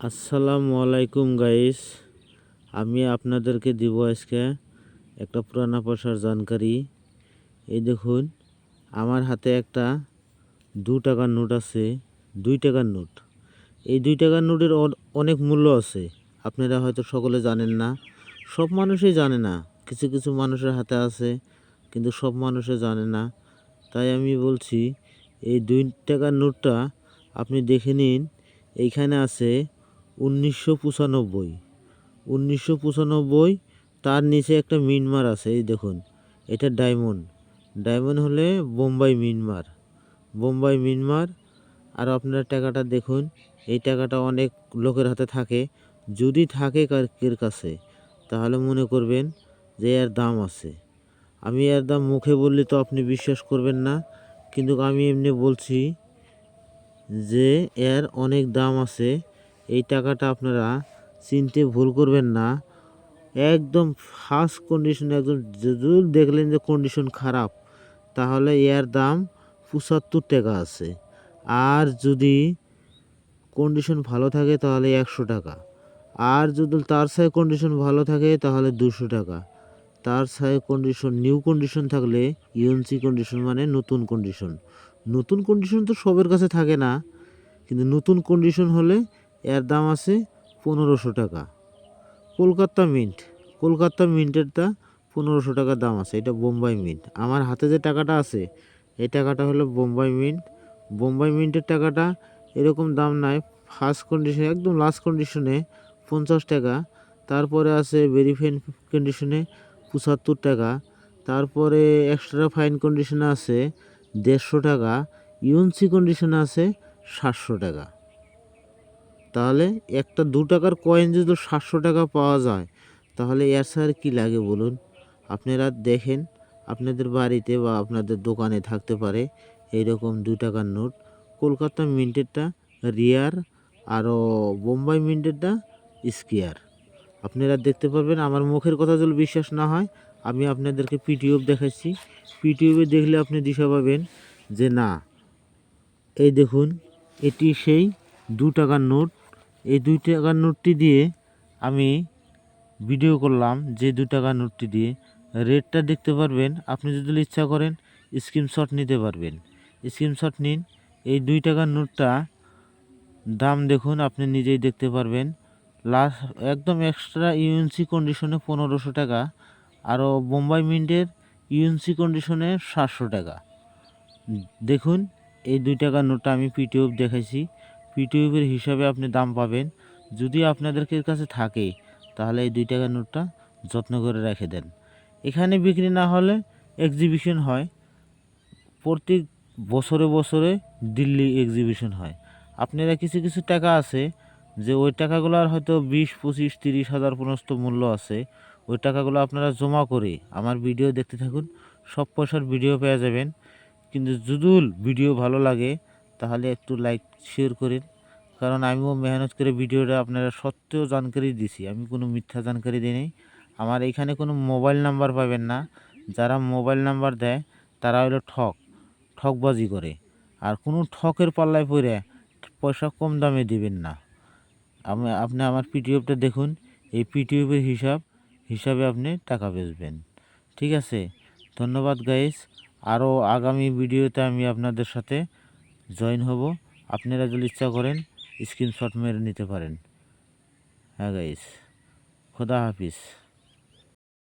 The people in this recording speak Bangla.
আসসালামু আলাইকুম গাইস। আমি আপনাদেরকে দিব আজকে একটা পুরানা পয়সার জানকারি। এই দেখুন, আমার হাতে একটা 2 টাকার নোট আছে। 2 টাকার নোট। এই 2 টাকার নোটের অনেক মূল্য আছে। আপনারা হয়তো সকলে জানেন না, সব মানুষই জানে না। কিছু কিছু মানুষের হাতে আছে, কিন্তু সব মানুষে জানে না। তাই আমি বলছি, এই 2 টাকার নোটটা আপনি দেখে নিন। এইখানে আছে 1995। 1995, তার নিচে একটা মিনমার আছে। এই দেখুন, এটা ডায়মন্ড। ডায়মন্ড হলে বোম্বাই মিনমার। বোম্বাই মিনমার। আর আপনার টাকাটা দেখুন, এই টাকাটা অনেক লোকের হাতে থাকে। যদি থাকে কার কাছে, তাহলে মনে করবেন যে এর দাম আছে। আমি এর দাম মুখে বললে তো আপনি বিশ্বাস করবেন না, কিন্তু আমি এমনি বলছি যে এর অনেক দাম আছে। এই টাকাটা আপনারা চিনতে ভুল করবেন না। একদম ফার্স্ট কন্ডিশন, একদম যদি দেখলেন যে কন্ডিশন খারাপ, তাহলে এর দাম 75 টাকা আছে। আর যদি কন্ডিশন ভালো থাকে তাহলে 100 টাকা। আর যদি তার সাথে কন্ডিশন ভালো থাকে তাহলে 200 টাকা। তার সাথে কন্ডিশন নিউ কন্ডিশন থাকলে, ইউএনসি কন্ডিশন মানে নতুন কন্ডিশন। নতুন কন্ডিশন তো সবার কাছে থাকে না, কিন্তু নতুন কন্ডিশন হলে এর দাম আছে 1500 টাকা। কলকাতা মিন্ট। কলকাতা মিন্টেরটা 1500 টাকা দাম আছে। এটা বোম্বাই মিন্ট। আমার হাতে যে টাকাটা আছে, এই টাকাটা হলো বোম্বাই মিন্ট। বোম্বাই মিন্টের টাকাটা এরকম দাম নাই। ফার্স্ট কন্ডিশনে, একদম লাস্ট কন্ডিশনে 50 টাকা। তারপরে আছে ভেরি ফাইন কন্ডিশনে 75 টাকা। তারপরে এক্সট্রা ফাইন কন্ডিশনে আছে 150 টাকা। ইউএনসি কন্ডিশনে আছে 700 টাকা। তাহলে একটা 2 টাকার কয়েন যদি 700 টাকা পাওয়া যায়, তাহলে এর স্যার কী লাগে বলুন? আপনারা দেখেন, আপনাদের বাড়িতে বা আপনাদের দোকানে থাকতে পারে এইরকম 2 টাকার নোট। কলকাতা মিন্টেরটা রিয়ার, আরও বোম্বাই মিন্টেরটা স্কেয়ার। আপনারা দেখতে পারবেন। আমার মুখের কথা যদি বিশ্বাস না হয়, আমি আপনাদেরকে পিডিএফ দেখাচ্ছি। পিডিএফে দেখলে আপনি দিশা পাবেন যে না, এই দেখুন, এটি সেই 2 টাকার নোট। এই 2 টাকার নোটটি দিয়ে আমি ভিডিও করলাম। যে 2 টাকার নোটটি দিয়ে রেটটা দেখতে পারবেন। আপনি যদি ইচ্ছা করেন স্ক্রিনশট নিতে পারবেন। স্ক্রিনশট নিন। এই 2 টাকার নোটটা দাম দেখুন, আপনি নিজেই দেখতে পারবেন। লাস্ট একদম এক্সট্রা ইউএনসি কন্ডিশনে 1500 টাকা। আরও বোম্বাই মিন্টের ইউএনসি কন্ডিশনে 700 টাকা। দেখুন, এই 2 টাকার নোটটা আমি পিটিএফ দেখাইছি। পিটিএফের হিসাবে আপনি দাম পাবেন। যদি আপনাদের কাছে থাকে, তাহলে এই 2 টাকার নোটটা যত্ন করে রেখে দেন। এখানে বিক্রি না হলে এক্সিবিশন হয়। প্রত্যেক বছরে বছরে দিল্লি এক্সিবিশন হয়। আপনারা কিছু কিছু টাকা আছে যে ওই টাকাগুলোর হয়তো 20, 25, 30 হাজার পর্যন্ত মূল্য আছে। ওই টাকাগুলো আপনারা জমা করে আমার ভিডিও দেখতে থাকুন, সব পয়সার ভিডিও পেয়ে যাবেন। কিন্তু যদি ভিডিও ভালো লাগে, তাহলে একটু লাইক শেয়ার করেন। কারণ আমিও মেহনত করে ভিডিওটা আপনারা সত্য জানকারি দিছি, আমি কোনো মিথ্যা জানকারি দিই নাই। আমার এখানে কোনো মোবাইল নাম্বার পাবেন না। যারা মোবাইল নাম্বার দেয় তারা হলো ঠকবাজি করে। আর কোনো ঠকের পাল্লায় পড়ে পয়সা কম দামে দিবেন না। আপনি আমার পিটিএফটা দেখুন। এই পিটিএফের হিসাবে আপনি টাকা বেচবেন। ঠিক আছে? ধন্যবাদ গাইস। আরও আগামী ভিডিওতে আমি আপনাদের সাথে জয়েন হব। আপনারা যদি ইচ্ছা করেন স্ক্রিনশট মেরে নিতে পারেন। হ্যাঁ গাইস, খোদা হাফিজ।